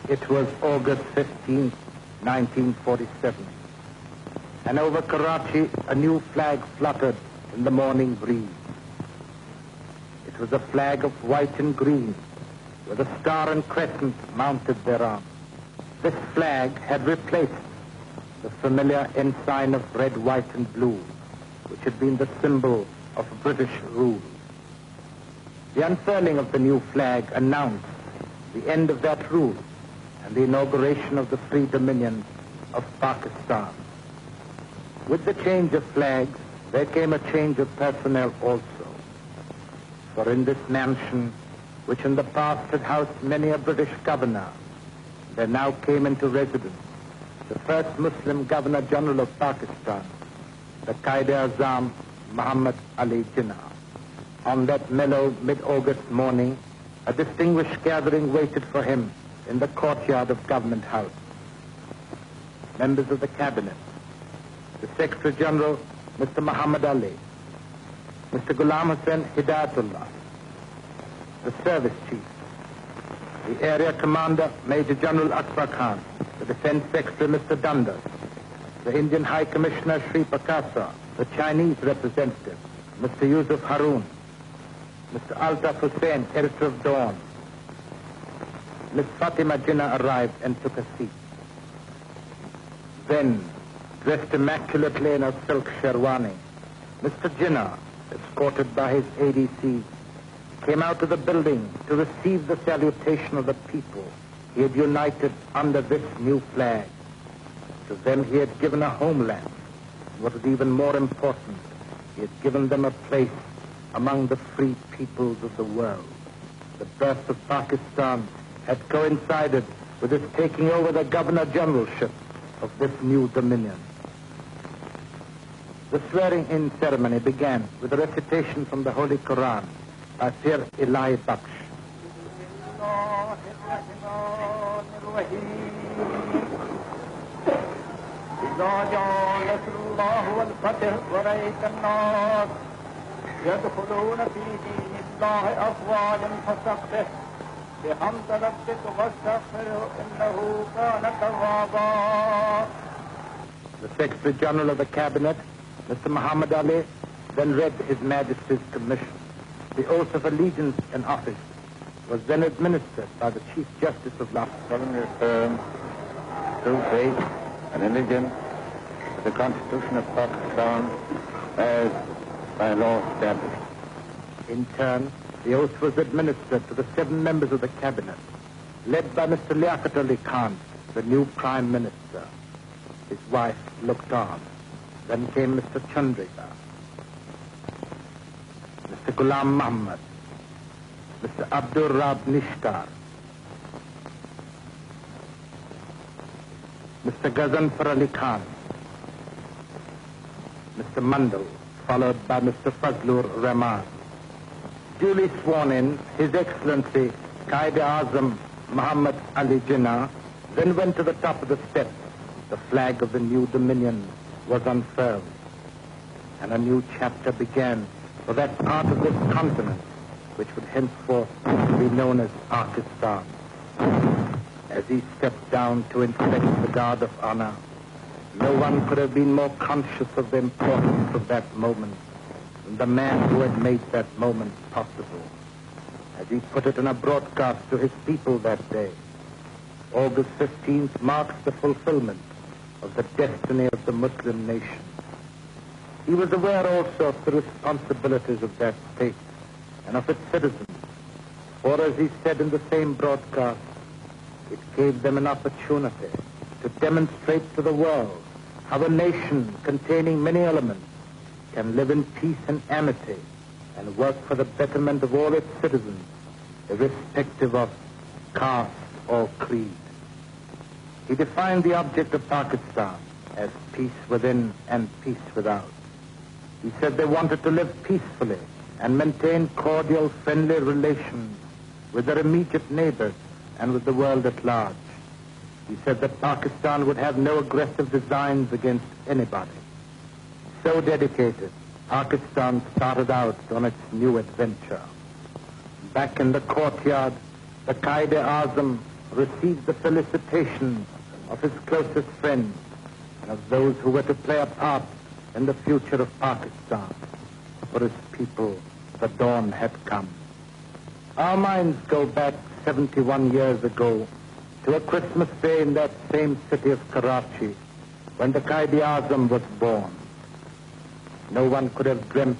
It was August 15, 1947. And over Karachi, a new flag fluttered in the morning breeze. It was a flag of white and green, with a star and crescent mounted thereon. This flag had replaced the familiar ensign of red, white, and blue, which had been the symbol of British rule. The unfurling of the new flag announced the end of that rule and the inauguration of the free dominion of Pakistan. With the change of flags, there came a change of personnel also. For in this mansion, which in the past had housed many a British governor, there now came into residence the first Muslim Governor-General of Pakistan, the Quaid-e-Azam Muhammad Ali Jinnah. On that mellow mid-August morning, a distinguished gathering waited for him in the courtyard of Government House. Members of the Cabinet, the Secretary General, Mr. Muhammad Ali, Mr. Ghulam Hussain Hidayatullah, the Service Chief, the Area Commander, Major General Akbar Khan, the Defense Secretary, Mr. Dundas, the Indian High Commissioner, Sri Pakasa, the Chinese representative, Mr. Yusuf Harun, Mr. Altaf Hussain, editor of Dawn. Miss Fatima Jinnah arrived and took a seat. Then, dressed immaculately in a silk sherwani, Mr. Jinnah, escorted by his ADC, came out of the building to receive the salutation of the people he had united under this new flag. To them he had given a homeland. What was even more important, he had given them a place among the free peoples of the world. The birth of Pakistan had coincided with his taking over the Governor-Generalship of this new dominion. The swearing-in ceremony began with a recitation from the Holy Quran by Pir Ilahi Baksh. The Secretary General of the Cabinet, Mr. Muhammad Ali, then read His Majesty's commission. The oath of allegiance and office was then administered by the Chief Justice of Lahore. Solemnly affirm true faith and allegiance to the Constitution of Pakistan as by law established. In turn, the oath was administered to the 7 members of the Cabinet, led by Mr. Liaquat Ali Khan, the new Prime Minister. His wife looked on. Then came Mr. Chandrika, Mr. Ghulam Muhammad, Mr. Abdur Rab Nishkar, Mr. Ghazanfar Ali Khan, Mr. Mandal, followed by Mr. Fazlur Rahman. Duly sworn in, His Excellency Quaid-e-Azam Muhammad Ali Jinnah then went to the top of the steps. The flag of the new dominion was unfurled, and a new chapter began for that part of this continent which would henceforth be known as Pakistan. As he stepped down to inspect the guard of honor, no one could have been more conscious of the importance of that moment than the man who had made that moment possible. As he put it in a broadcast to his people that day, August 15th marks the fulfillment of the destiny of the Muslim nation. He was aware also of the responsibilities of that state and of its citizens, for as he said in the same broadcast, it gave them an opportunity to demonstrate to the world how a nation containing many elements can live in peace and amity and work for the betterment of all its citizens, irrespective of caste or creed. He defined the object of Pakistan as peace within and peace without. He said they wanted to live peacefully and maintain cordial, friendly relations with their immediate neighbors and with the world at large. He said that Pakistan would have no aggressive designs against anybody. So dedicated, Pakistan started out on its new adventure. Back in the courtyard, the Quaid-e-Azam received the felicitations of his closest friends and of those who were to play a part in the future of Pakistan. For his people, the dawn had come. Our minds go back 71 years ago to a Christmas day in that same city of Karachi when the Quaid-e-Azam was born. No one could have dreamt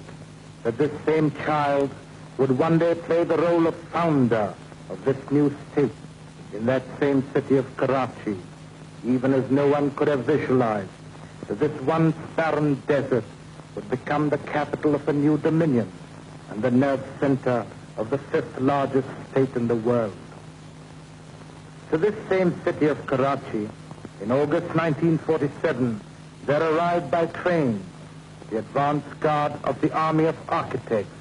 that this same child would one day play the role of founder of this new state in that same city of Karachi, even as no one could have visualized that this once barren desert would become the capital of a new dominion and the nerve center of the fifth largest state in the world. To this same city of Karachi, in August 1947, there arrived by train the advance guard of the army of architects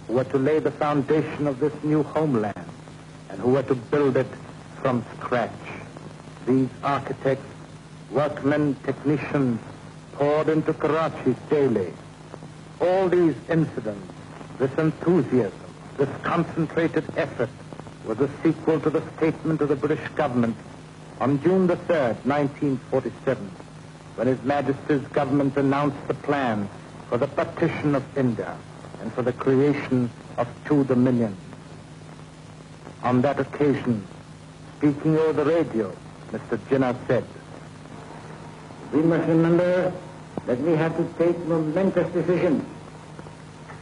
who were to lay the foundation of this new homeland and who were to build it from scratch. These architects, workmen, technicians, poured into Karachi daily. All these incidents, this enthusiasm, this concentrated effort was a sequel to the statement of the British government on June the 3rd, 1947, when His Majesty's government announced the plan for the partition of India and for the creation of two dominions. On that occasion, speaking over the radio, Mr. Jinnah said, "We must remember that we have to take momentous decisions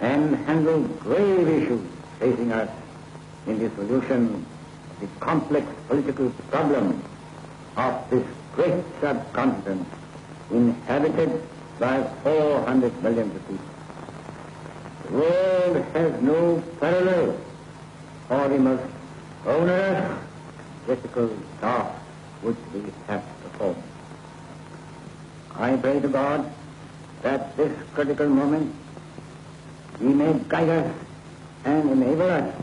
and handle grave issues facing us in the solution of the complex political problems of this great subcontinent inhabited by 400 million people. The world has no parallel for the most onerous, difficult task which we have to perform. I pray to God that this critical moment He may guide us and enable us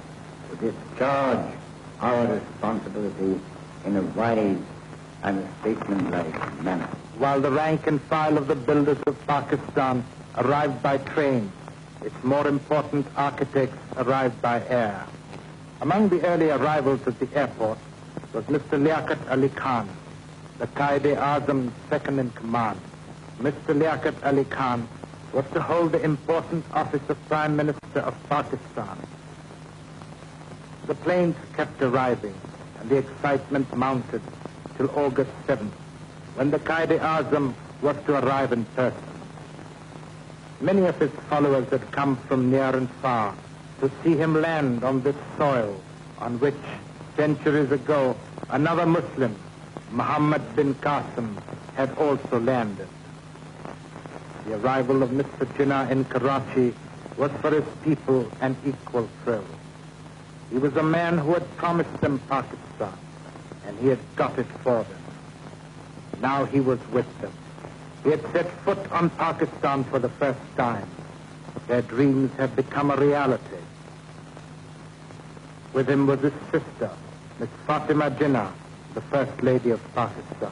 to discharge our responsibility in a wise and statesmanlike manner." While the rank and file of the builders of Pakistan arrived by train, its more important architects arrived by air. Among the early arrivals at the airport was Mr. Liaquat Ali Khan, the Quaid-e-Azam's second in command. Mr. Liaquat Ali Khan was to hold the important office of Prime Minister of Pakistan. The planes kept arriving, and the excitement mounted till August 7th, when the Quaid-e-Azam was to arrive in person. Many of his followers had come from near and far to see him land on this soil on which, centuries ago, another Muslim, Muhammad bin Qasim, had also landed. The arrival of Mr. Jinnah in Karachi was for his people an equal thrill. He was a man who had promised them Pakistan, and he had got it for them. Now he was with them. He had set foot on Pakistan for the first time. Their dreams had become a reality. With him was his sister, Miss Fatima Jinnah, the First Lady of Pakistan.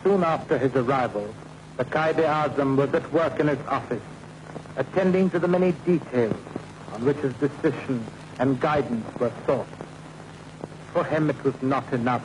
Soon after his arrival, the Quaid-e-Azam was at work in his office, attending to the many details on which his decision and guidance were sought. For him, it was not enough